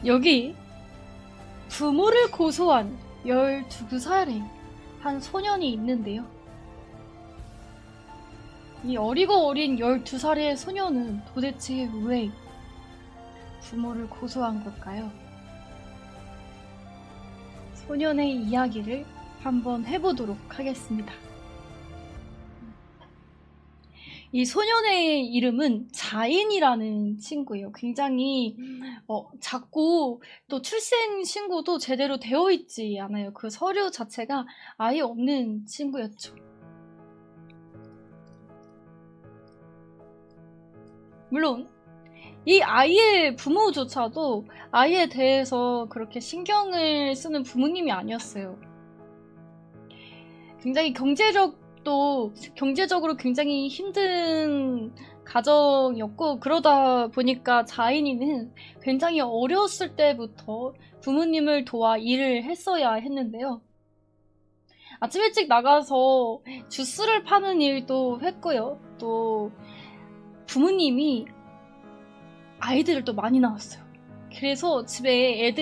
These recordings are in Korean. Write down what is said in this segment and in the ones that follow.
여기 부모를 고소한 12살의 한 소년이 있는데요. 이 어리고 어린 12살의 소년은 도대체 왜 부모를 고소한 걸까요? 소년의 이야기를 한번 해보도록 하겠습니다. 이 소년의 이름은 자인이라는 친구예요. 굉장히 작고 또 출생 신고도 제대로 되어 있지 않아요. 그 서류 자체가 아예 없는 친구였죠. 물론 이 아이의 부모조차도 아이에 대해서 그렇게 신경을 쓰는 부모님이 아니었어요. 굉장히 경제적으로 굉장히 힘든 가정이었고, 그러다 보니까 자인이는 굉장히 어렸을 때부터 부모님을 도와 일을 했어야 했는데요. 아침 일찍 나가서 주스를 파는 일도 했고요. 또 부모님이 아이들을 또 많이 낳았어요. 그래서 집에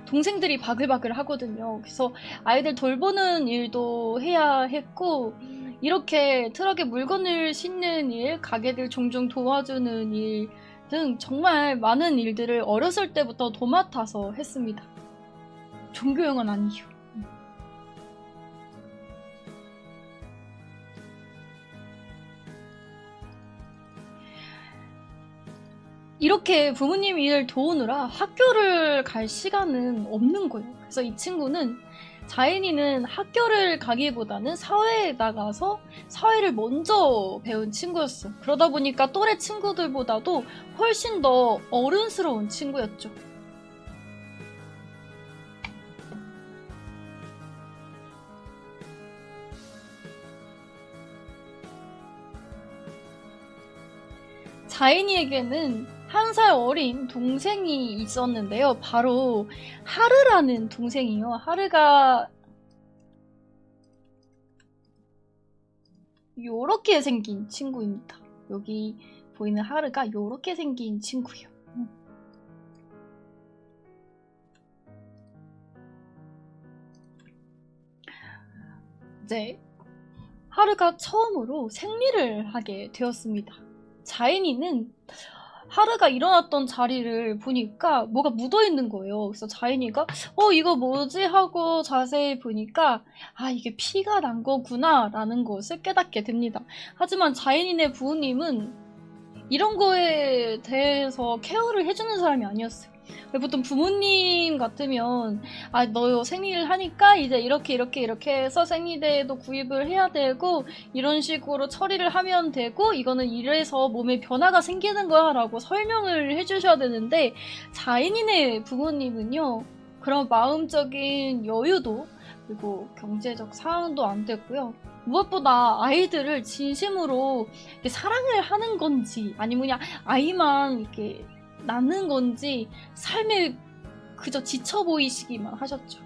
동생들이 바글바글 하거든요. 그래서 아이들 돌보는 일도 해야 했고, 이렇게 트럭에 물건을 싣는 일, 가게들 종종 도와주는 일 등 정말 많은 일들을 어렸을 때부터 도맡아서 했습니다. 종교형은 아니요. 이렇게 부모님 일을 도우느라 학교를 갈 시간은 없는 거예요. 그래서 이 친구는, 자인이는 학교를 가기보다는 사회에 나가서 사회를 먼저 배운 친구였어요. 그러다 보니까 또래 친구들보다도 훨씬 더 어른스러운 친구였죠. 자인이에게는 1살 어린 동생이 있었는데요. 바로 하르라는 동생이요. 하르가 요렇게 생긴 친구입니다. 여기 보이는 하르가 요렇게 생긴 친구예요. 이제 하르가 처음으로 생리를 하게 되었습니다. 자인이는 하르가 일어났던 자리를 보니까 뭐가 묻어있는 거예요. 그래서 자인이가 이거 뭐지? 하고 자세히 보니까 이게 피가 난 거구나 라는 것을 깨닫게 됩니다. 하지만 자인이네 부모님은 이런 거에 대해서 케어를 해주는 사람이 아니었어요. 보통 부모님 같으면 너 생리를 하니까 이제 이렇게 해서 생리대에도 구입을 해야 되고 이런 식으로 처리를 하면 되고 이거는 이래서 몸에 변화가 생기는 거야 라고 설명을 해주셔야 되는데, 자인이네 부모님은요, 그런 마음적인 여유도 그리고 경제적 상황도 안 됐고요. 무엇보다 아이들을 진심으로 사랑을 하는 건지 아니면 그냥 아이만 이렇게 낳는 건지 삶에 그저 지쳐 보이시기만 하셨죠.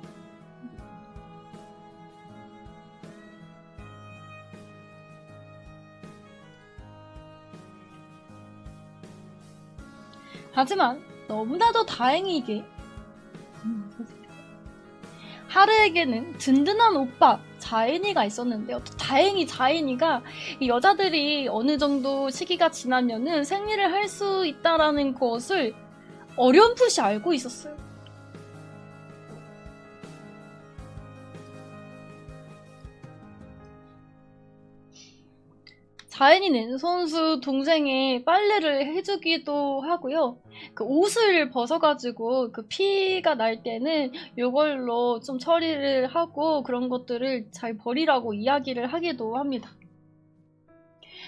하지만 너무나도 다행이게 하르에게는 든든한 오빠 자인이가 있었는데요. 또 다행히 자인이가 여자들이 어느 정도 시기가 지나면은 생리를 할 수 있다라는 것을 어렴풋이 알고 있었어요. 자인이는 선수 동생의 빨래를 해주기도 하고요. 그 옷을 벗어가지고 그 피가 날 때는 이걸로 좀 처리를 하고 그런 것들을 잘 버리라고 이야기를 하기도 합니다.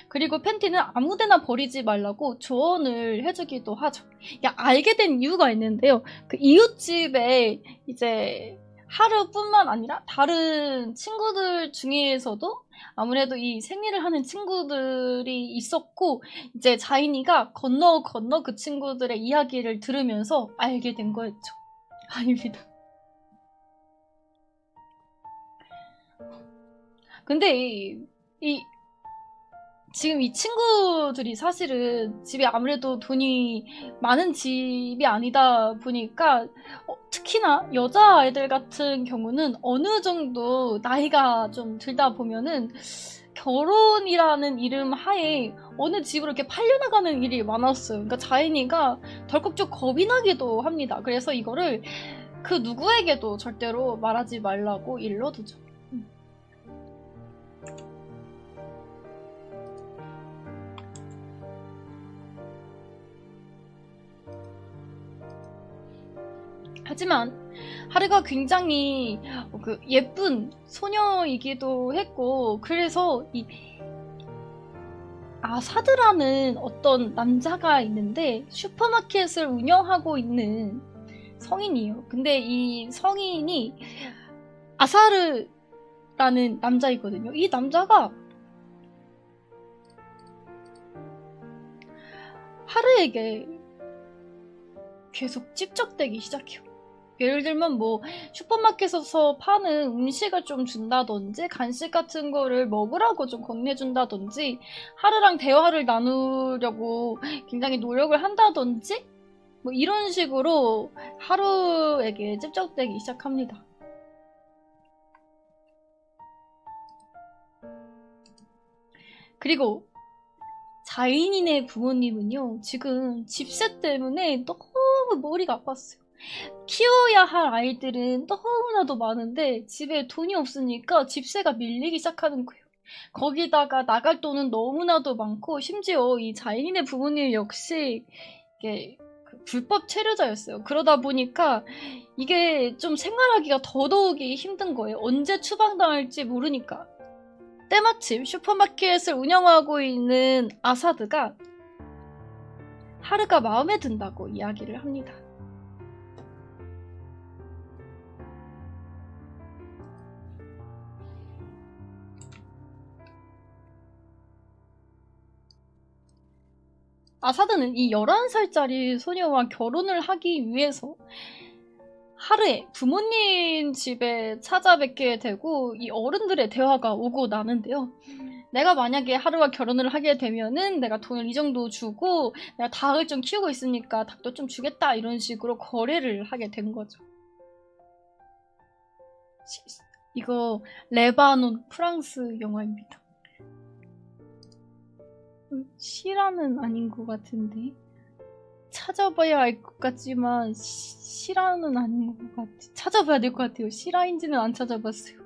그리고 팬티는 아무데나 버리지 말라고 조언을 해주기도 하죠. 알게 된 이유가 있는데요. 그 이웃집에 이제 하루뿐만 아니라 다른 친구들 중에서도 아무래도 이 생리를 하는 친구들이 있었고, 이제 자인이가 건너 그 친구들의 이야기를 들으면서 알게 된 거였죠. 아닙니다. 근데 이 지금 이 친구들이 사실은 집에 아무래도 돈이 많은 집이 아니다 보니까 특히나 여자아이들 같은 경우는 어느 정도 나이가 좀 들다 보면은 결혼이라는 이름 하에 어느 집으로 이렇게 팔려나가는 일이 많았어요. 그러니까 자인이가 덜컥 좀 겁이 나기도 합니다. 그래서 이거를 그 누구에게도 절대로 말하지 말라고 일러두죠. 하지만 하루가 굉장히 예쁜 소녀이기도 했고, 그래서 이 아사드라는 어떤 남자가 있는데 슈퍼마켓을 운영하고 있는 성인이에요. 근데 이 성인이 아사르라는 남자이거든요. 이 남자가 하루에게 계속 찝적대기 시작해요. 예를 들면 뭐 슈퍼마켓에서 파는 음식을 좀 준다든지 간식 같은 거를 먹으라고 좀 건네준다든지 하루랑 대화를 나누려고 굉장히 노력을 한다든지 뭐 이런 식으로 하루에게 찝적대기 시작합니다. 그리고 자인인의 부모님은요, 지금 집세 때문에 너무 머리가 아팠어요. 키워야 할 아이들은 너무나도 많은데 집에 돈이 없으니까 집세가 밀리기 시작하는 거예요. 거기다가 나갈 돈은 너무나도 많고, 심지어 이 자인인의 부모님 역시 이게 불법 체류자였어요. 그러다 보니까 이게 좀 생활하기가 더더욱이 힘든 거예요. 언제 추방당할지 모르니까. 때마침 슈퍼마켓을 운영하고 있는 아사드가 하루가 마음에 든다고 이야기를 합니다. 아사드는 이 11살짜리 소녀와 결혼을 하기 위해서 하루에 부모님 집에 찾아뵙게 되고 이 어른들의 대화가 오고 나는데요. 내가 만약에 하루와 결혼을 하게 되면은 내가 돈을 이 정도 주고 내가 닭을 좀 키우고 있으니까 닭도 좀 주겠다, 이런 식으로 거래를 하게 된 거죠. 이거 레바논 프랑스 영화입니다. 시라는 아닌 것 같은데 찾아봐야 알 것 같지만 시라는 아닌 것 같아. 찾아봐야 될 것 같아요. 시라인지는 안 찾아봤어요.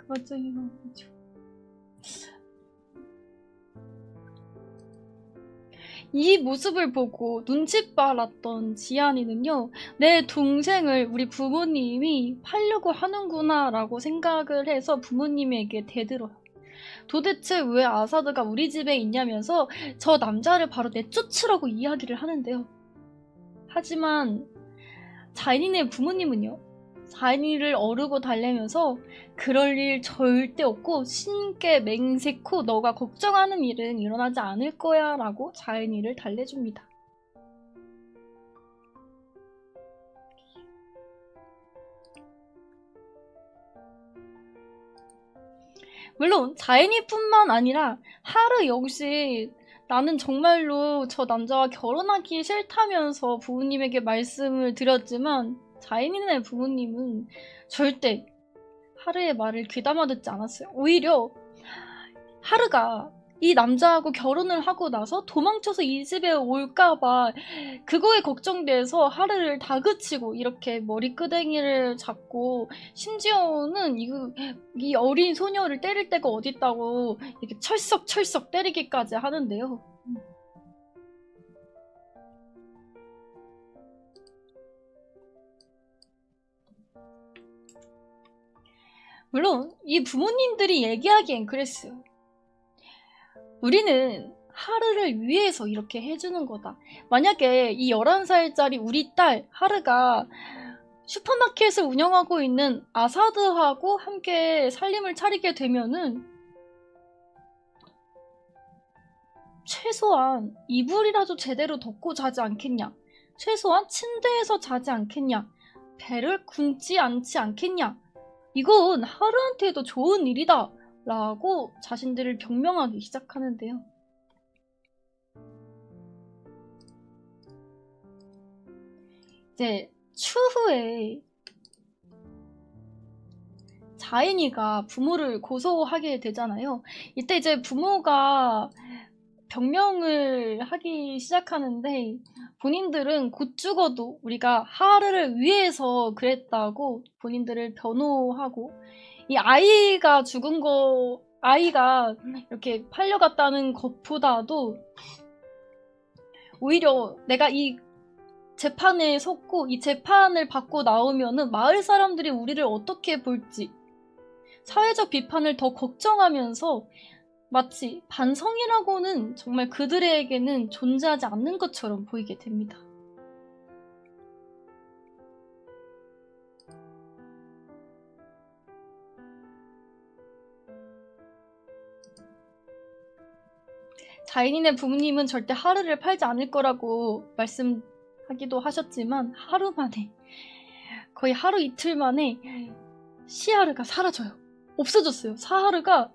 맞죠, 이거 맞죠. 이 모습을 보고 눈치 빨았던 지안이는요, 내 동생을 우리 부모님이 팔려고 하는구나 라고 생각을 해서 부모님에게 대들어요. 도대체 왜 아사드가 우리 집에 있냐면서 저 남자를 바로 내쫓으라고 이야기를 하는데요. 하지만 자인이네 부모님은요, 자인이를 어르고 달래면서 그럴 일 절대 없고 신께 맹세코 너가 걱정하는 일은 일어나지 않을 거야 라고 자인이를 달래줍니다. 물론 자인이뿐만 아니라 하루 역시 나는 정말로 저 남자와 결혼하기 싫다면서 부모님에게 말씀을 드렸지만 자인이네 부모님은 절대 하루의 말을 귀담아 듣지 않았어요. 오히려 하루가 이 남자하고 결혼을 하고 나서 도망쳐서 이 집에 올까봐 그거에 걱정돼서 하루를 다그치고 이렇게 머리끄댕이를 잡고, 심지어는 이 어린 소녀를 때릴 데가 어딨다고 이렇게 철썩철썩 때리기까지 하는데요. 물론 이 부모님들이 얘기하기엔 그랬어요. 우리는 하루를 위해서 이렇게 해주는 거다. 만약에 이 11살짜리 우리 딸 하루가 슈퍼마켓을 운영하고 있는 아사드하고 함께 살림을 차리게 되면은 최소한 이불이라도 제대로 덮고 자지 않겠냐? 최소한 침대에서 자지 않겠냐? 배를 굶지 않지 않겠냐? 이건 하루한테도 좋은 일이다! 라고 자신들을 변명하기 시작하는데요. 이제 추후에 자인이가 부모를 고소하게 되잖아요. 이때 이제 부모가 변명을 하기 시작하는데 본인들은 곧 죽어도 우리가 하르를 위해서 그랬다고 본인들을 변호하고, 이 아이가 죽은 거, 아이가 이렇게 팔려갔다는 것보다도 오히려 내가 이 재판에 섰고 이 재판을 받고 나오면은 마을 사람들이 우리를 어떻게 볼지, 사회적 비판을 더 걱정하면서 마치 반성이라고는 정말 그들에게는 존재하지 않는 것처럼 보이게 됩니다. 자인이네 부모님은 절대 하루를 팔지 않을 거라고 말씀하기도 하셨지만 하루 만에, 거의 하루 이틀 만에 시하르가 사라져요. 없어졌어요. 사하르가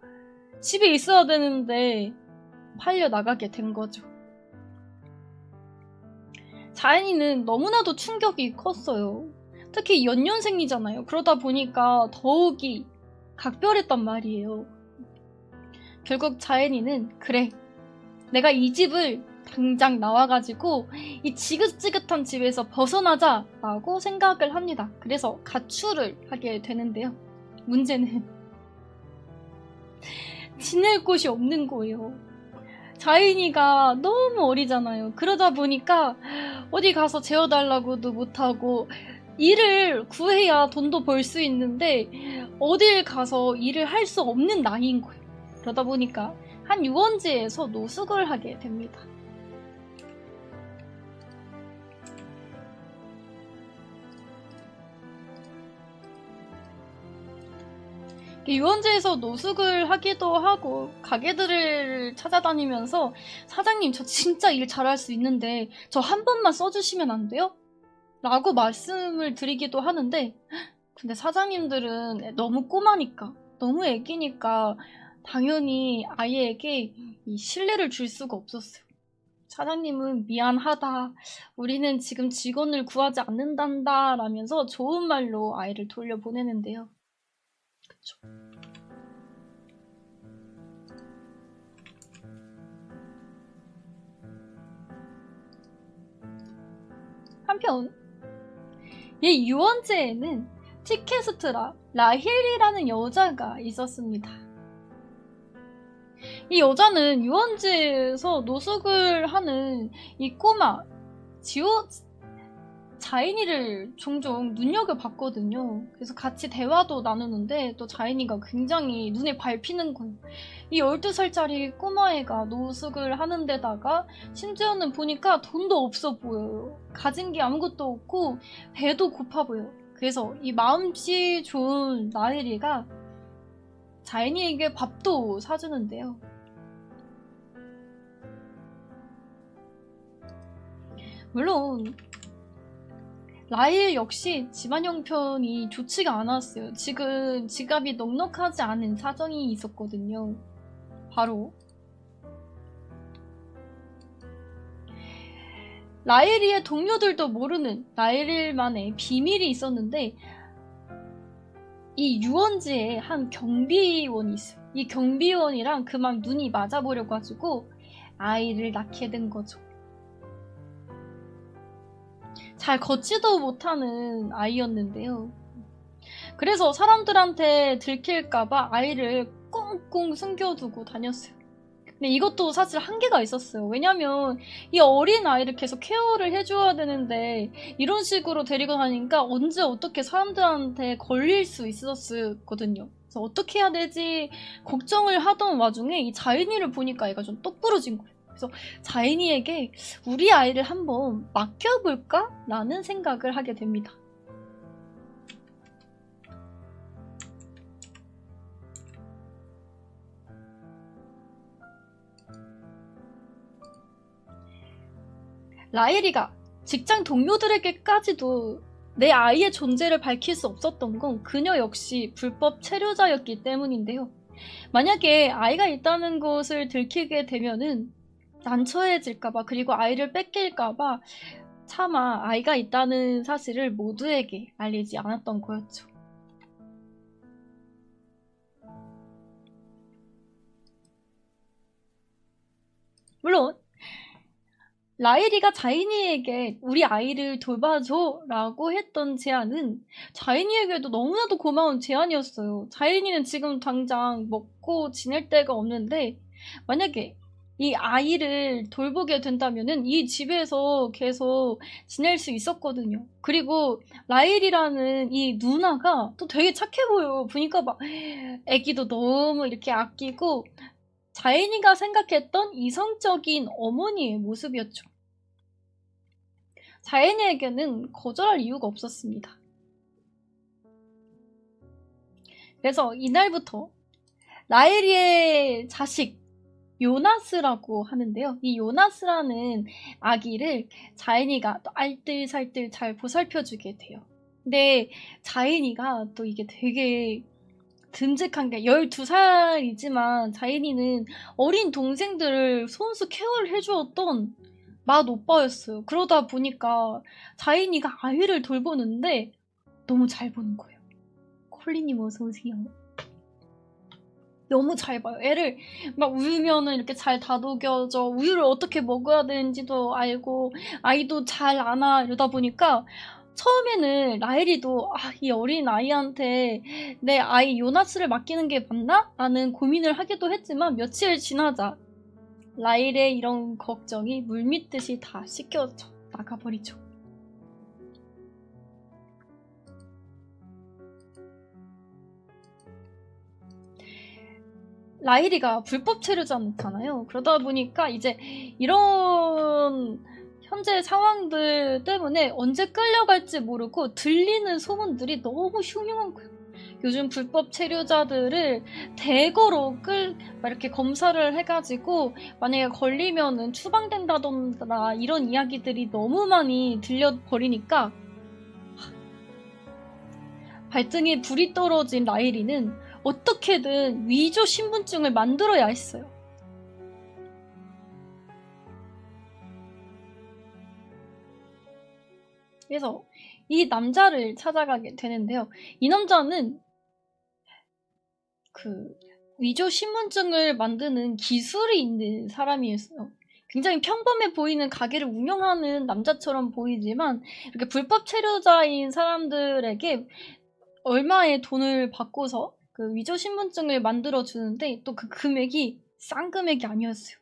집에 있어야 되는데 팔려 나가게 된 거죠. 자인이는 너무나도 충격이 컸어요. 특히 연년생이잖아요. 그러다 보니까 더욱이 각별했단 말이에요. 결국 자인이는 그래, 내가 이 집을 당장 나와가지고 이 지긋지긋한 집에서 벗어나자 라고 생각을 합니다. 그래서 가출을 하게 되는데요. 문제는 지낼 곳이 없는 거예요. 자인이가 너무 어리잖아요. 그러다 보니까 어디 가서 재워달라고도 못하고, 일을 구해야 돈도 벌 수 있는데 어딜 가서 일을 할 수 없는 나이인 거예요. 그러다 보니까 한 유원지에서 노숙을 하게 됩니다. 유원지에서 노숙을 하기도 하고 가게들을 찾아다니면서 사장님, 저 진짜 일 잘할 수 있는데 저 한 번만 써주시면 안 돼요? 라고 말씀을 드리기도 하는데, 근데 사장님들은 너무 꼬마니까, 너무 애기니까 당연히 아이에게 이 신뢰를 줄 수가 없었어요. 사장님은 미안하다, 우리는 지금 직원을 구하지 않는단다 라면서 좋은 말로 아이를 돌려보내는데요. 그쵸. 한편 이 유원지에는 티케스트라 라힐이라는 여자가 있었습니다. 이 여자는 유원지에서 노숙을 하는 이 꼬마 자인이를 종종 눈여겨봤거든요. 그래서 같이 대화도 나누는데 또 자인이가 굉장히 눈에 밟히는 거예요. 이 12살짜리 꼬마애가 노숙을 하는 데다가 심지어는 보니까 돈도 없어 보여요. 가진 게 아무것도 없고 배도 고파 보여요. 그래서 이 마음씨 좋은 나혜리가 자인이에게 밥도 사주는데요. 물론 라일 역시 집안 형편이 좋지가 않았어요. 지금 지갑이 넉넉하지 않은 사정이 있었거든요. 바로 라일이의 동료들도 모르는 라일만의 비밀이 있었는데, 이 유원지에 한 경비원이 있어요. 이 경비원이랑 그만 눈이 맞아버려가지고 아이를 낳게 된 거죠. 잘 걷지도 못하는 아이였는데요. 그래서 사람들한테 들킬까봐 아이를 꽁꽁 숨겨두고 다녔어요. 근데 이것도 사실 한계가 있었어요. 왜냐면 이 어린 아이를 계속 케어를 해줘야 되는데 이런 식으로 데리고 다니니까 언제 어떻게 사람들한테 걸릴 수 있었거든요. 그래서 어떻게 해야 되지 걱정을 하던 와중에 이 자인이를 보니까 애가 좀 똑부러진 거예요. 그래서 자인이에게 우리 아이를 한번 맡겨볼까? 라는 생각을 하게 됩니다. 라일이가 직장 동료들에게까지도 내 아이의 존재를 밝힐 수 없었던 건 그녀 역시 불법 체류자였기 때문인데요. 만약에 아이가 있다는 것을 들키게 되면은 난처해질까봐, 그리고 아이를 뺏길까봐 차마 아이가 있다는 사실을 모두에게 알리지 않았던 거였죠. 물론 라일이가 자인이에게 우리 아이를 돌봐줘 라고 했던 제안은 자인이에게도 너무나도 고마운 제안이었어요. 자인이는 지금 당장 먹고 지낼 데가 없는데 만약에 이 아이를 돌보게 된다면은 이 집에서 계속 지낼 수 있었거든요. 그리고 라일이라는 이 누나가 또 되게 착해 보여요. 보니까 막 애기도 너무 이렇게 아끼고 자인이가 생각했던 이성적인 어머니의 모습이었죠. 자인이에게는 거절할 이유가 없었습니다. 그래서 이날부터 라일이의 자식 요나스라고 하는데요. 이 요나스라는 아기를 자인이가 또 알뜰살뜰 잘 보살펴주게 돼요. 근데 자인이가 또 이게 되게 듬직한 게 12살이지만 자인이는 어린 동생들을 손수 케어를 해주었던 맏 오빠였어요. 그러다 보니까 자인이가 아이를 돌보는데 너무 잘 보는 거예요. 콜리님 어서 오세요. 너무 잘 봐요. 애를 막 울면은 이렇게 잘 다독여줘. 우유를 어떻게 먹어야 되는지도 알고 아이도 잘 안아 이러다 보니까 처음에는 라일이도 이 어린 아이한테 내 아이 요나스를 맡기는 게 맞나? 라는 고민을 하기도 했지만 며칠 지나자 라일의 이런 걱정이 물밀듯이 다 씻겨져 나가버리죠. 라일이가 불법 체류자잖아요. 그러다 보니까 이제 이런 현재 상황들 때문에 언제 끌려갈지 모르고 들리는 소문들이 너무 흉흉한 거예요. 요즘 불법 체류자들을 대거로 이렇게 검사를 해가지고 만약에 걸리면은 추방된다던가 이런 이야기들이 너무 많이 들려버리니까 발등에 불이 떨어진 라일이는 어떻게든 위조 신분증을 만들어야 했어요. 그래서 이 남자를 찾아가게 되는데요. 이 남자는 그 위조 신분증을 만드는 기술이 있는 사람이었어요. 굉장히 평범해 보이는 가게를 운영하는 남자처럼 보이지만 이렇게 불법 체류자인 사람들에게 얼마의 돈을 받고서 그 위조 신분증을 만들어 주는데 또 그 금액이 싼 금액이 아니었어요.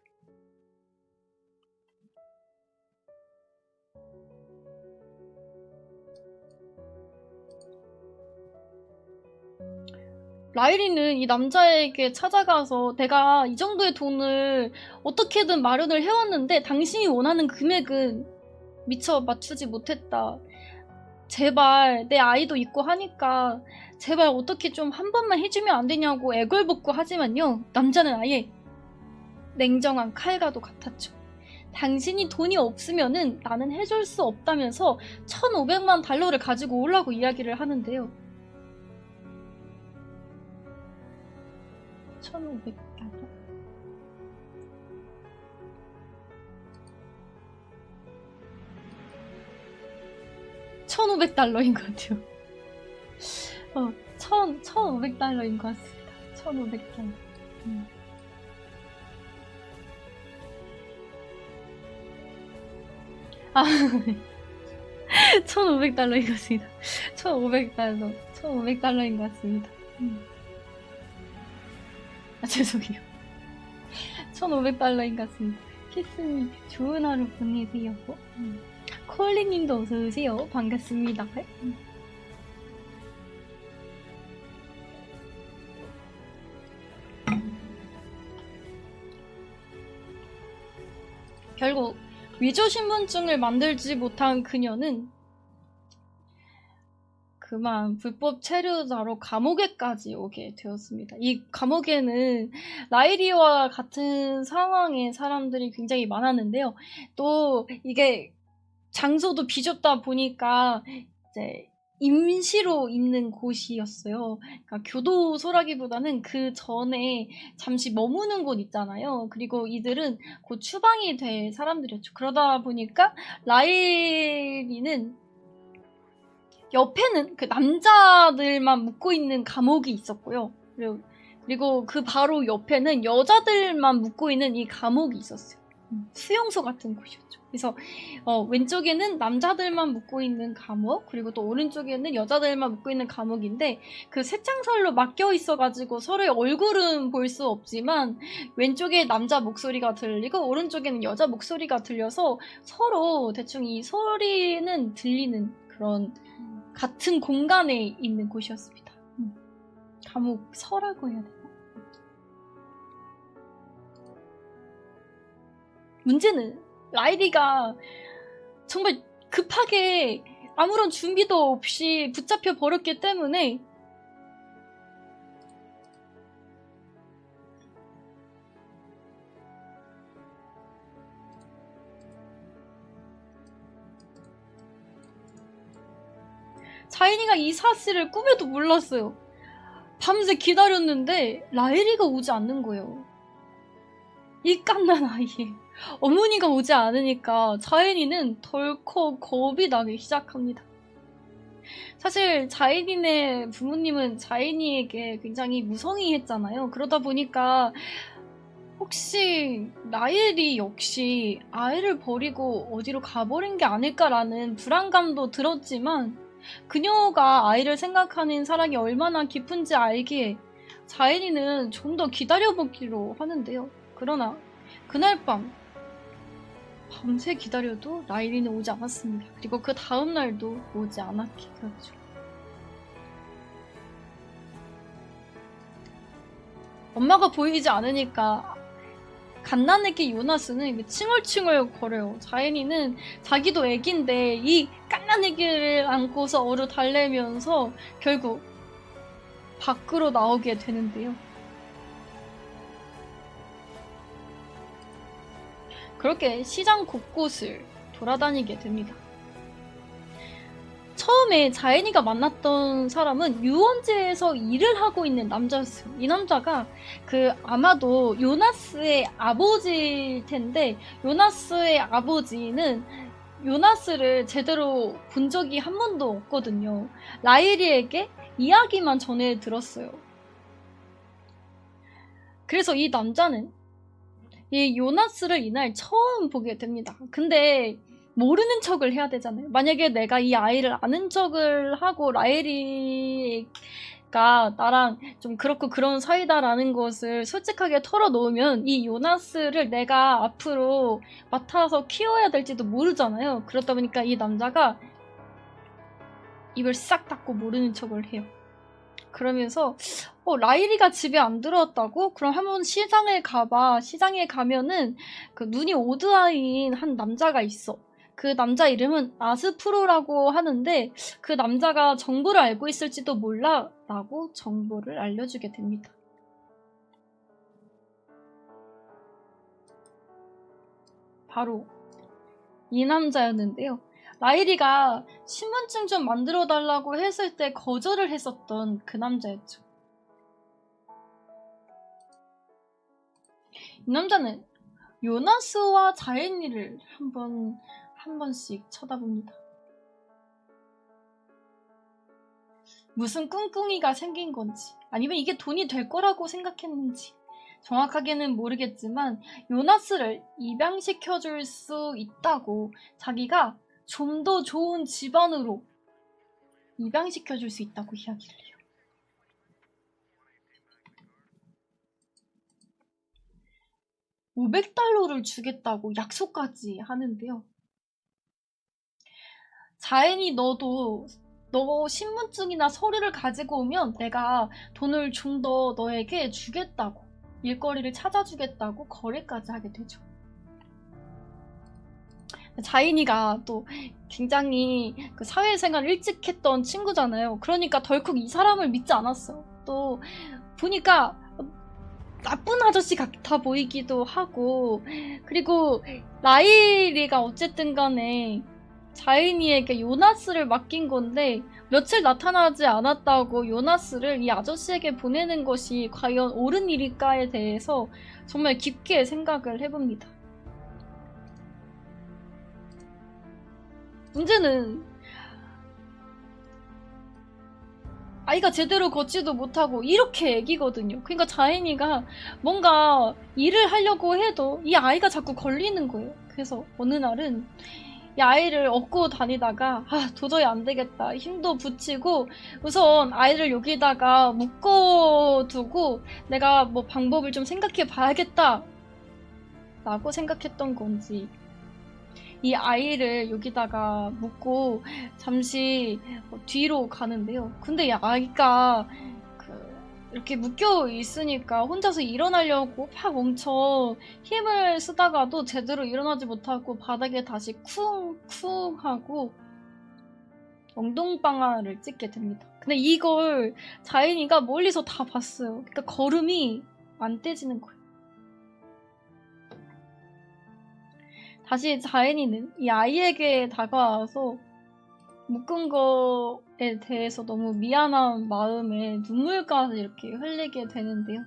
라일이는 이 남자에게 찾아가서 내가 이 정도의 돈을 어떻게든 마련을 해왔는데 당신이 원하는 금액은 미처 맞추지 못했다. 제발 내 아이도 있고 하니까 제발 어떻게 좀 한 번만 해주면 안 되냐고 애걸복고 하지만요. 남자는 아예 냉정한 칼과도 같았죠. 당신이 돈이 없으면은 나는 해줄 수 없다면서 1,500만 달러를 가지고 오라고 이야기를 하는데요. 1,500달러? 1,500달러인 것 같아요. 1,500달러인 것 같습니다. 1,500달러. 아, 1,500달러인 것 같습니다. 1,500달러. 1,500달러인 것 같습니다. 죄송해요. 1,500달러인 것 같습니다. 키스님, 좋은 하루 보내세요. 콜리님도 어서오세요. 반갑습니다. 결국 위조 신분증을 만들지 못한 그녀는 그만 불법 체류자로 감옥에까지 오게 되었습니다. 이 감옥에는 라일이와 같은 상황의 사람들이 굉장히 많았는데요. 또 이게 장소도 비좁다 보니까 이제 임시로 있는 곳이었어요. 그러니까 교도소라기보다는 그 전에 잠시 머무는 곳 있잖아요. 그리고 이들은 곧 추방이 될 사람들이었죠. 그러다 보니까 라일이는 옆에는 그 남자들만 묵고 있는 감옥이 있었고요. 그리고 그 바로 옆에는 여자들만 묵고 있는 이 감옥이 있었어요. 수용소 같은 곳이었죠. 그래서 왼쪽에는 남자들만 묵고 있는 감옥, 그리고 또 오른쪽에는 여자들만 묵고 있는 감옥인데 그 쇠창살로 막혀 있어가지고 서로의 얼굴은 볼 수 없지만 왼쪽에 남자 목소리가 들리고 오른쪽에는 여자 목소리가 들려서 서로 대충 이 소리는 들리는 그런 같은 공간에 있는 곳이었습니다. 감옥서라고 해야 되나? 문제는 라일이가 정말 급하게 아무런 준비도 없이 붙잡혀 버렸기 때문에 자인이가 이 사실을 꿈에도 몰랐어요. 밤새 기다렸는데 라일이가 오지 않는 거예요. 이 갓난 아이. 어머니가 오지 않으니까 자인이는 덜컥 겁이 나기 시작합니다. 사실 자인이네 부모님은 자인이에게 굉장히 무성의했잖아요. 그러다 보니까 혹시 라일이 역시 아이를 버리고 어디로 가버린 게 아닐까라는 불안감도 들었지만 그녀가 아이를 생각하는 사랑이 얼마나 깊은지 알기에 자인이는 좀 더 기다려보기로 하는데요. 그러나 그날 밤새 기다려도 라일이는 오지 않았습니다. 그리고 그 다음날도 오지 않았게 되었죠. 엄마가 보이지 않으니까 갓난애기 요나스는 칭얼칭얼 거려요. 자인이는 자기도 애기인데 이 갓난애기를 안고서 얼어 달래면서 결국 밖으로 나오게 되는데요. 그렇게 시장 곳곳을 돌아다니게 됩니다. 처음에 자인이가 만났던 사람은 유원지에서 일을 하고 있는 남자였어요. 이 남자가 아마도 요나스의 아버지일 텐데 요나스의 아버지는 요나스를 제대로 본 적이 한 번도 없거든요. 라일이에게 이야기만 전해 들었어요. 그래서 이 남자는 이 요나스를 이날 처음 보게 됩니다. 근데 모르는 척을 해야 되잖아요. 만약에 내가 이 아이를 아는 척을 하고 라일이가 나랑 좀 그렇고 그런 사이다라는 것을 솔직하게 털어놓으면 이 요나스를 내가 앞으로 맡아서 키워야 될지도 모르잖아요. 그러다 보니까 이 남자가 입을 싹 닫고 모르는 척을 해요. 그러면서 라일이가 집에 안 들어왔다고? 그럼 한번 시장에 가봐. 시장에 가면은 그 눈이 오드아이인 한 남자가 있어. 그 남자 이름은 아스프로라고 하는데 그 남자가 정보를 알고 있을지도 몰라 라고 정보를 알려주게 됩니다. 바로 이 남자였는데요. 라일이가 신분증 좀 만들어 달라고 했을 때 거절을 했었던 그 남자였죠. 이 남자는 요나스와 자인이를 한 번씩 쳐다봅니다. 무슨 꿍꿍이가 생긴 건지 아니면 이게 돈이 될 거라고 생각했는지 정확하게는 모르겠지만 요나스를 입양시켜줄 수 있다고 자기가 좀 더 좋은 집안으로 입양시켜줄 수 있다고 이야기를 해요. $500를 주겠다고 약속까지 하는데요. 자인이 너 신분증이나 서류를 가지고 오면 내가 돈을 좀 더 너에게 주겠다고 일거리를 찾아주겠다고 거래까지 하게 되죠. 자인이가 또 굉장히 그 사회생활 일찍 했던 친구잖아요. 그러니까 덜컥 이 사람을 믿지 않았어요. 또 보니까 나쁜 아저씨 같아 보이기도 하고 그리고 라일이가 어쨌든 간에 자인이에게 요나스를 맡긴 건데 며칠 나타나지 않았다고 요나스를 이 아저씨에게 보내는 것이 과연 옳은 일일까에 대해서 정말 깊게 생각을 해봅니다. 문제는 아이가 제대로 걷지도 못하고 이렇게 애기거든요. 그러니까 자인이가 뭔가 일을 하려고 해도 이 아이가 자꾸 걸리는 거예요. 그래서 어느 날은 이 아이를 업고 다니다가 도저히 안 되겠다. 힘도 붙이고 우선 아이를 여기다가 묶어두고 내가 뭐 방법을 좀 생각해 봐야겠다 라고 생각했던 건지 이 아이를 여기다가 묶고 잠시 뒤로 가는데요. 근데 이 아이가 이렇게 묶여 있으니까 혼자서 일어나려고 막 엄청 힘을 쓰다가도 제대로 일어나지 못하고 바닥에 다시 쿵쿵 하고 엉덩방아를 찢게 됩니다. 근데 이걸 자인이가 멀리서 다 봤어요. 그러니까 걸음이 안 떼지는 거예요. 다시 자인이는 이 아이에게 다가와서 묶은 거에 대해서 너무 미안한 마음에 눈물까지 이렇게 흘리게 되는데요.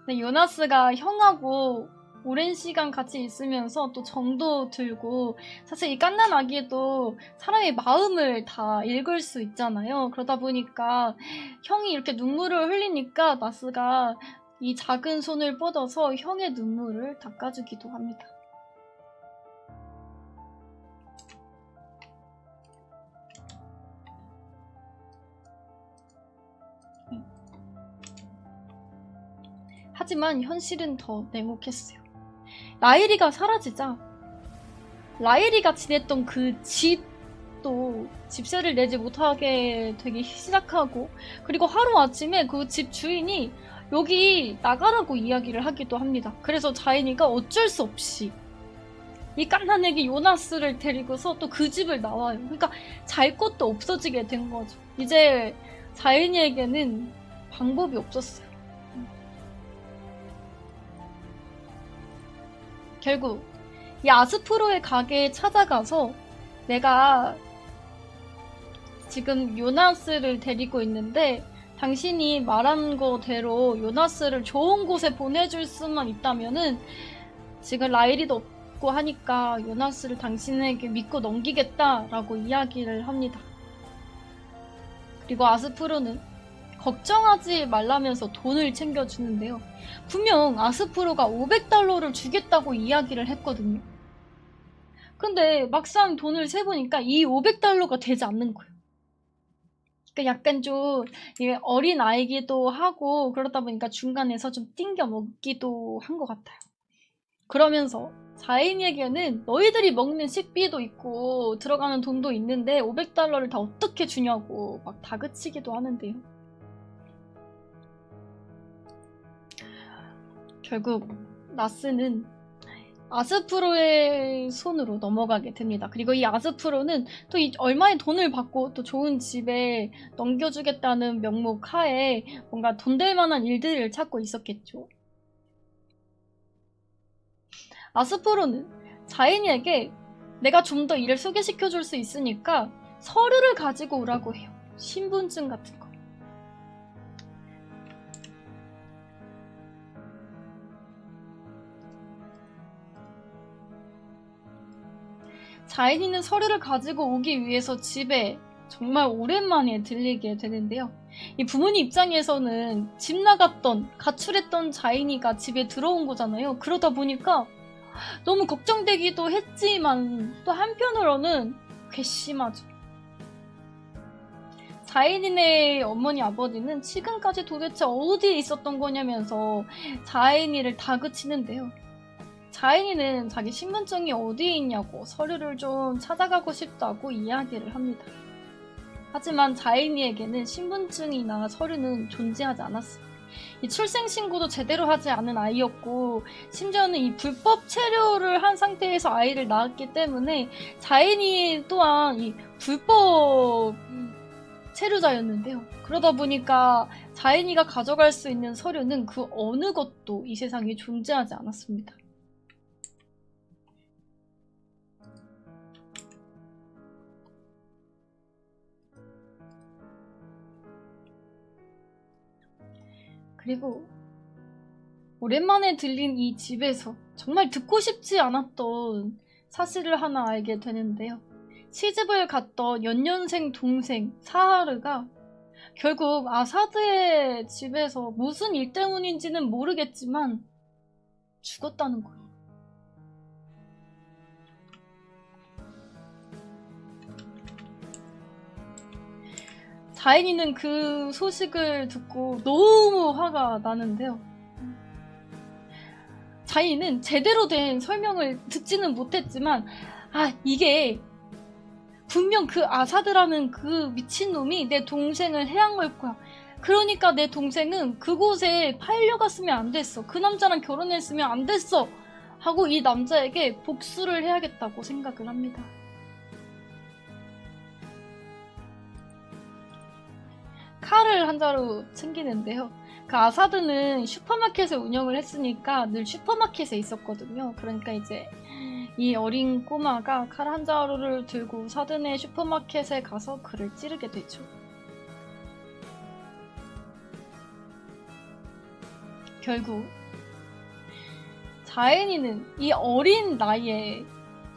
근데 요나스가 형하고 오랜 시간 같이 있으면서 또 정도 들고 사실 이 갓난 아기도 사람의 마음을 다 읽을 수 있잖아요. 그러다 보니까 형이 이렇게 눈물을 흘리니까 나스가 이 작은 손을 뻗어서 형의 눈물을 닦아주기도 합니다. 하지만 현실은 더 냉혹했어요. 라일이가 사라지자 라일이가 지냈던 그 집도 집세를 내지 못하게 되기 시작하고 그리고 하루아침에 그 집 주인이 여기 나가라고 이야기를 하기도 합니다. 그래서 자인이가 어쩔 수 없이 이 갓난 애기 요나스를 데리고서 또 그 집을 나와요. 그러니까 잘 곳도 없어지게 된 거죠. 이제 자인이에게는 방법이 없었어요. 결국 이 아스프로의 가게에 찾아가서 내가 지금 요나스를 데리고 있는데 당신이 말한 거대로 요나스를 좋은 곳에 보내줄 수만 있다면은 지금 라일이도 없고 하니까 요나스를 당신에게 믿고 넘기겠다라고 이야기를 합니다. 그리고 아스프로는 걱정하지 말라면서 돈을 챙겨주는데요. 분명 아스프로가 500달러를 주겠다고 이야기를 했거든요. 근데 막상 돈을 세보니까 이 500달러가 되지 않는 거예요. 그러니까 약간 좀 어린 아이기도 하고 그러다 보니까 중간에서 좀 띵겨 먹기도 한 것 같아요. 그러면서 자인에게는 너희들이 먹는 식비도 있고 들어가는 돈도 있는데 500달러를 다 어떻게 주냐고 막 다그치기도 하는데요. 결국 나스는 아스프로의 손으로 넘어가게 됩니다. 그리고 이 아스프로는 또 얼마의 돈을 받고 또 좋은 집에 넘겨주겠다는 명목 하에 뭔가 돈 될 만한 일들을 찾고 있었겠죠. 아스프로는 자인이에게 내가 좀 더 일을 소개시켜줄 수 있으니까 서류를 가지고 오라고 해요. 신분증 같은 거. 자인이는 서류를 가지고 오기 위해서 집에 정말 오랜만에 들리게 되는데요. 이 부모님 입장에서는 집 나갔던, 가출했던 자인이가 집에 들어온 거잖아요. 그러다 보니까 너무 걱정되기도 했지만 또 한편으로는 괘씸하죠. 자인이네 어머니 아버지는 지금까지 도대체 어디에 있었던 거냐면서 자인이를 다그치는데요. 자인이는 자기 신분증이 어디에 있냐고 서류를 좀 찾아가고 싶다고 이야기를 합니다. 하지만 자인이에게는 신분증이나 서류는 존재하지 않았어요. 이 출생신고도 제대로 하지 않은 아이였고 심지어는 이 불법 체류를 한 상태에서 아이를 낳았기 때문에 자인이 또한 이 불법 체류자였는데요. 그러다 보니까 자인이가 가져갈 수 있는 서류는 그 어느 것도 이 세상에 존재하지 않았습니다. 그리고 오랜만에 들린 이 집에서 정말 듣고 싶지 않았던 사실을 하나 알게 되는데요. 시집을 갔던 연년생 동생 사하르가 결국 아사드의 집에서 무슨 일 때문인지는 모르겠지만 죽었다는 거예요. 자인이는 그 소식을 듣고 너무 화가 나는데요. 자인은 제대로 된 설명을 듣지는 못했지만 이게 분명 그 아사드라는 그 미친놈이 내 동생을 해양할 거야. 그러니까 내 동생은 그곳에 팔려갔으면 안 됐어. 그 남자랑 결혼했으면 안 됐어. 하고 이 남자에게 복수를 해야겠다고 생각을 합니다. 칼을 한 자루 챙기는데요. 그 아사드는 슈퍼마켓을 운영을 했으니까 늘 슈퍼마켓에 있었거든요. 그러니까 이제 이 어린 꼬마가 칼 한 자루를 들고 사드네 슈퍼마켓에 가서 그를 찌르게 되죠. 결국 자엔이는 이 어린 나이에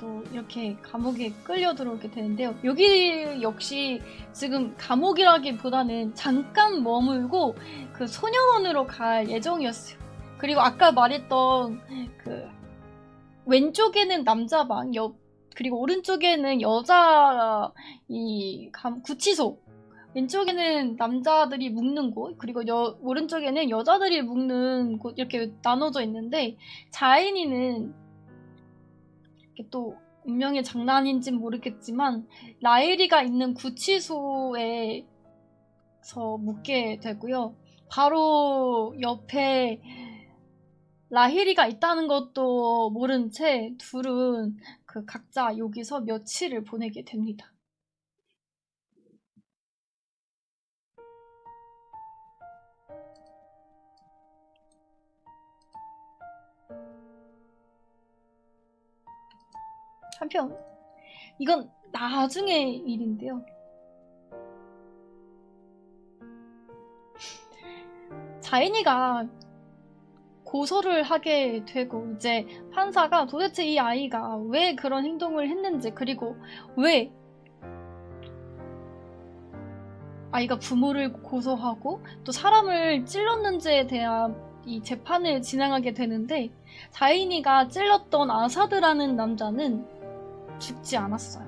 또 이렇게 감옥에 끌려 들어오게 되는데요. 여기 역시 지금 감옥이라기보다는 잠깐 머물고 그 소녀원으로 갈 예정이었어요. 그리고 아까 말했던 그 왼쪽에는 남자 방, 그리고 오른쪽에는 여자 구치소. 왼쪽에는 남자들이 묵는 곳, 그리고 오른쪽에는 여자들이 묵는 곳 이렇게 나눠져 있는데 자인이는 또 운명의 장난인지는 모르겠지만 라일이가 있는 구치소에서 묵게 되고요. 바로 옆에 라히리가 있다는 것도 모른 채 둘은 그 각자 여기서 며칠을 보내게 됩니다. 한편 이건 나중의 일인데요. 자인이가 고소를 하게 되고 이제 판사가 도대체 이 아이가 왜 그런 행동을 했는지, 그리고 왜 아이가 부모를 고소하고 또 사람을 찔렀는지에 대한 이 재판을 진행하게 되는데, 자인이가 찔렀던 아사드라는 남자는 죽지 않았어요.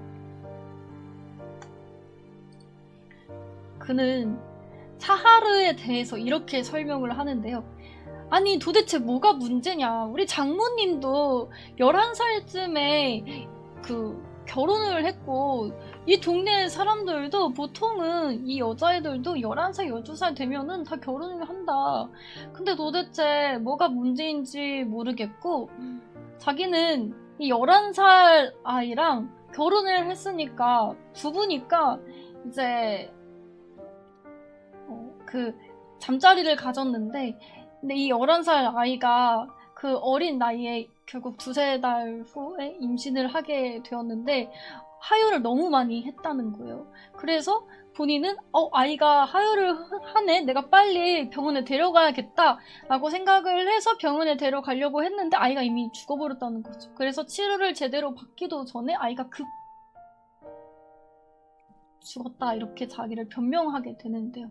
그는 사하르에 대해서 이렇게 설명을 하는데요. 아니 도대체 뭐가 문제냐. 우리 장모님도 11살쯤에 결혼을 했고 이 동네 사람들도 보통은 이 여자애들도 11살, 12살 되면은 다 결혼을 한다. 근데 도대체 뭐가 문제인지 모르겠고 자기는 이 11살 아이랑 결혼을 했으니까 부부니까 이제 잠자리를 가졌는데, 근데 이 11살 아이가 그 어린 나이에 결국 2~3달 후에 임신을 하게 되었는데 하혈을 너무 많이 했다는 거예요. 그래서 본인은 아이가 하혈을 하네, 내가 빨리 병원에 데려가야겠다 라고 생각을 해서 병원에 데려가려고 했는데 아이가 이미 죽어버렸다는 거죠. 그래서 치료를 제대로 받기도 전에 아이가 죽었다 이렇게 자기를 변명하게 되는데요.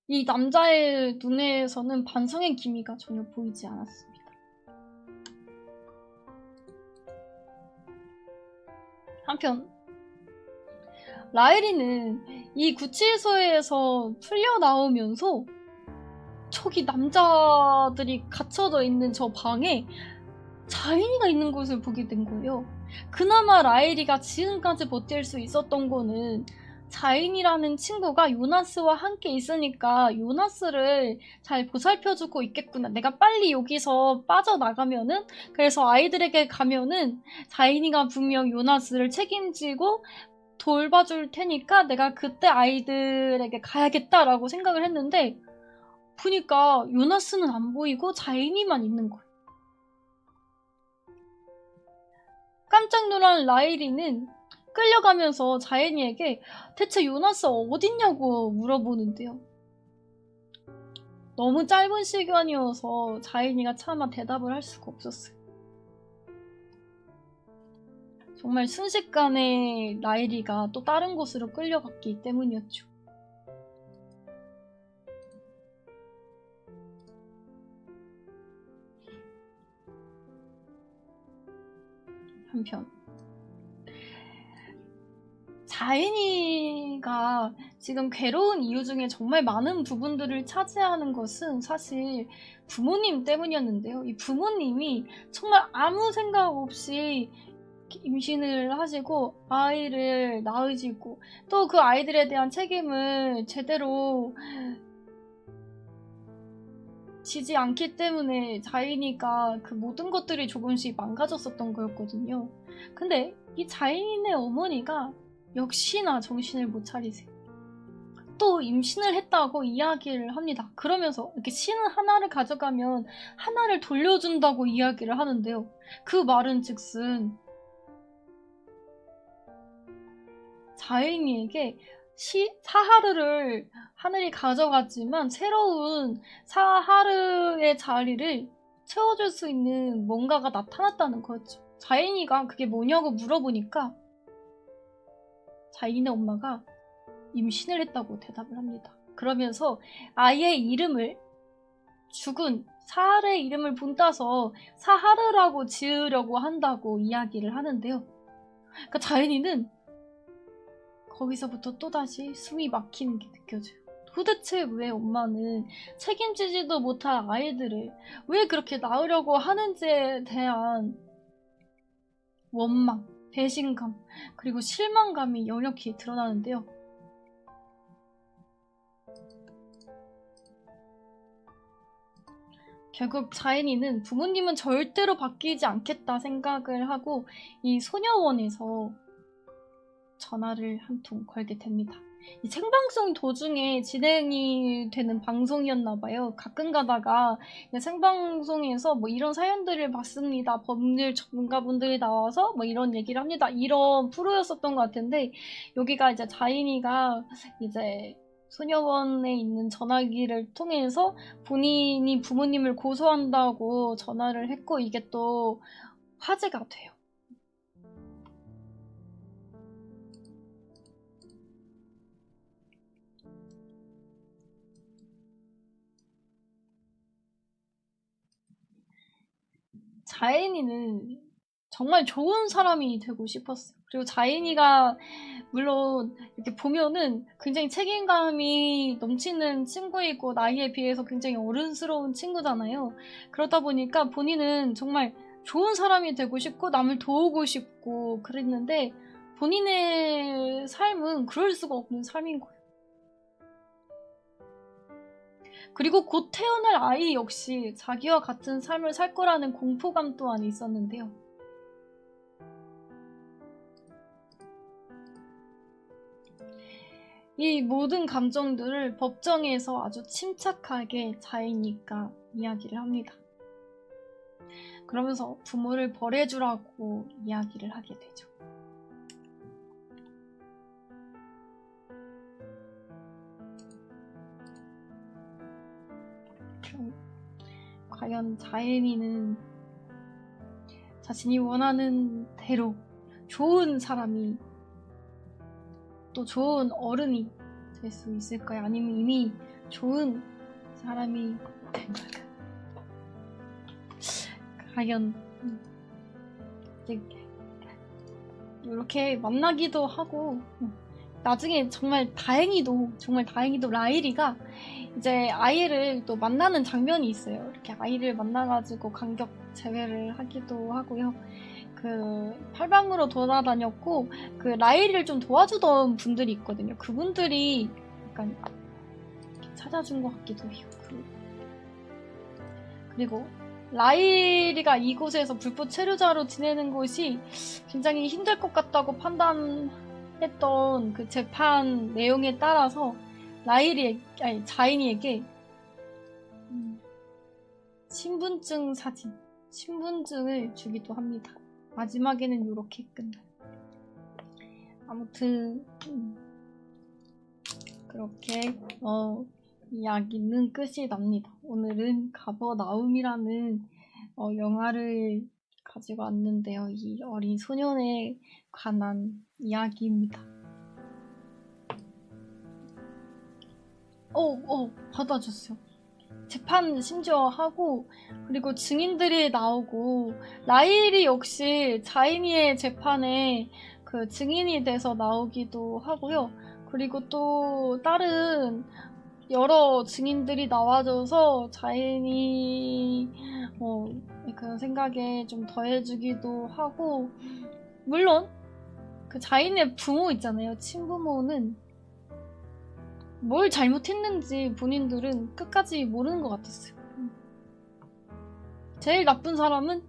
이 남자의 눈에서는 반성의 기미가 전혀 보이지 않았습니다. 한편 라엘이는 이 구치소에서 풀려 나오면서 저기 남자들이 갇혀져 있는 저 방에 자인이가 있는 것을 보게 된 거예요. 그나마 라엘이가 지금까지 버틸 수 있었던 거는 자인이라는 친구가 요나스와 함께 있으니까 요나스를 잘 보살펴주고 있겠구나. 내가 빨리 여기서 빠져나가면은, 그래서 아이들에게 가면은 자인이가 분명 요나스를 책임지고 돌봐줄 테니까 내가 그때 아이들에게 가야겠다라고 생각을 했는데 보니까 요나스는 안 보이고 자인이만 있는 거예요. 깜짝 놀란 라일이는 끌려가면서 자연이에게 대체 요나스 어딨냐고 물어보는데요. 너무 짧은 시간이어서 자연이가 차마 대답을 할 수가 없었어요. 정말 순식간에 라일이가 또 다른 곳으로 끌려갔기 때문이었죠. 한편 자인이가 지금 괴로운 이유 중에 정말 많은 부분들을 차지하는 것은 사실 부모님 때문이었는데요. 이 부모님이 정말 아무 생각 없이 임신을 하시고 아이를 낳으시고 또 그 아이들에 대한 책임을 제대로 지지 않기 때문에 자인이가 그 모든 것들이 조금씩 망가졌었던 거였거든요. 근데 이 자인의 어머니가 역시나 정신을 못 차리세요. 또 임신을 했다고 이야기를 합니다. 그러면서 이렇게 신은 하나를 가져가면 하나를 돌려준다고 이야기를 하는데요. 그 말은 즉슨 자인이에게 사하르를 하늘이 가져갔지만 새로운 사하르의 자리를 채워줄 수 있는 뭔가가 나타났다는 거였죠. 자인이가 그게 뭐냐고 물어보니까 자인의 엄마가 임신을 했다고 대답을 합니다. 그러면서 아이의 이름을 죽은 사하르의 이름을 본따서 사하르라고 지으려고 한다고 이야기를 하는데요. 그러니까 자인이는 거기서부터 또다시 숨이 막히는 게 느껴져요. 도대체 왜 엄마는 책임지지도 못할 아이들을 왜 그렇게 낳으려고 하는지에 대한 원망, 배신감, 그리고 실망감이 역력히 드러나는데요. 결국 자인이는 부모님은 절대로 바뀌지 않겠다 생각을 하고 이 소녀원에서 전화를 한 통 걸게 됩니다. 이 생방송 도중에 진행이 되는 방송이었나봐요. 가끔 가다가 생방송에서 뭐 이런 사연들을 봤습니다. 법률 전문가분들이 나와서 뭐 이런 얘기를 합니다. 이런 프로였었던 것 같은데 여기가 이제 자인이가 이제 소녀원에 있는 전화기를 통해서 본인이 부모님을 고소한다고 전화를 했고 이게 또 화제가 돼요. 자인이는 정말 좋은 사람이 되고 싶었어요. 그리고 자인이가 물론 이렇게 보면은 굉장히 책임감이 넘치는 친구이고 나이에 비해서 굉장히 어른스러운 친구잖아요. 그러다 보니까 본인은 정말 좋은 사람이 되고 싶고 남을 도우고 싶고 그랬는데 본인의 삶은 그럴 수가 없는 삶인 거예요. 그리고 곧 태어날 아이 역시 자기와 같은 삶을 살 거라는 공포감 또한 있었는데요. 이 모든 감정들을 법정에서 아주 침착하게 자인이가 이야기를 합니다. 그러면서 부모를 벌해주라고 이야기를 하게 되죠. 과연 자인이는 자신이 원하는 대로 좋은 사람이 또 좋은 어른이 될 수 있을까요? 아니면 이미 좋은 사람이 된 걸까요? 과연 이렇게 만나기도 하고 나중에 정말 다행히도 라일이가 이제 아이를 또 만나는 장면이 있어요. 이렇게 아이를 만나가지고 간격 제외를 하기도 하고요. 그 팔방으로 돌아다녔고 그 라일이를 좀 도와주던 분들이 있거든요. 그분들이 약간 찾아준 것 같기도 해요. 그리고 라일이가 이곳에서 불법 체류자로 지내는 것이 굉장히 힘들 것 같다고 판단했던 그 재판 내용에 따라서 자인이에게 신분증 사진, 신분증을 주기도 합니다. 마지막에는 이렇게 끝나. 아무튼 그렇게 이야기는 끝이 납니다. 오늘은 가버나움이라는 영화를 가지고 왔는데요. 이 어린 소년에 관한 이야기입니다. 받아줬어요. 재판 심지어 하고, 그리고 증인들이 나오고, 라일이 역시 자인이의 재판에 그 증인이 돼서 나오기도 하고요. 그리고 또 다른 여러 증인들이 나와줘서 자인이 그 생각에 좀 더해주기도 하고, 물론 그 자인의 부모 있잖아요. 친부모는 뭘 잘못했는지 본인들은 끝까지 모르는 것 같았어요. 제일 나쁜 사람은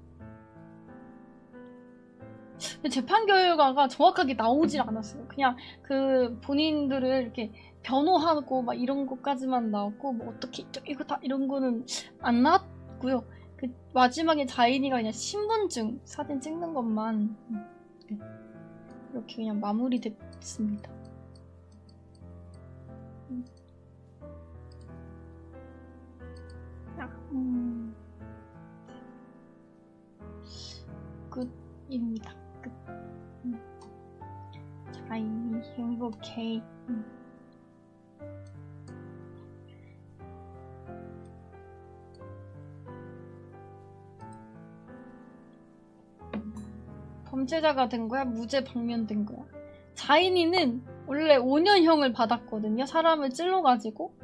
재판 결과가 정확하게 나오질 않았어요. 그냥 그 본인들을 이렇게 변호하고 막 이런 것까지만 나왔고, 뭐 어떻게 이거 다 이런 거는 안 나왔고요. 그 마지막에 자인이가 그냥 신분증 사진 찍는 것만 이렇게 그냥 마무리됐습니다. 끝입니다. 끝. 자인이 행복해. 범죄자가 된 거야? 무죄 방면된 거야? 자인이는 원래 5년형을 받았거든요. 사람을 찔러가지고.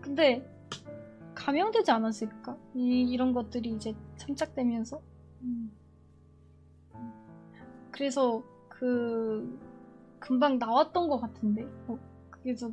근데 감형되지 않았을까? 이런 것들이 이제 참작되면서. 그래서 금방 나왔던 것 같은데. 그래서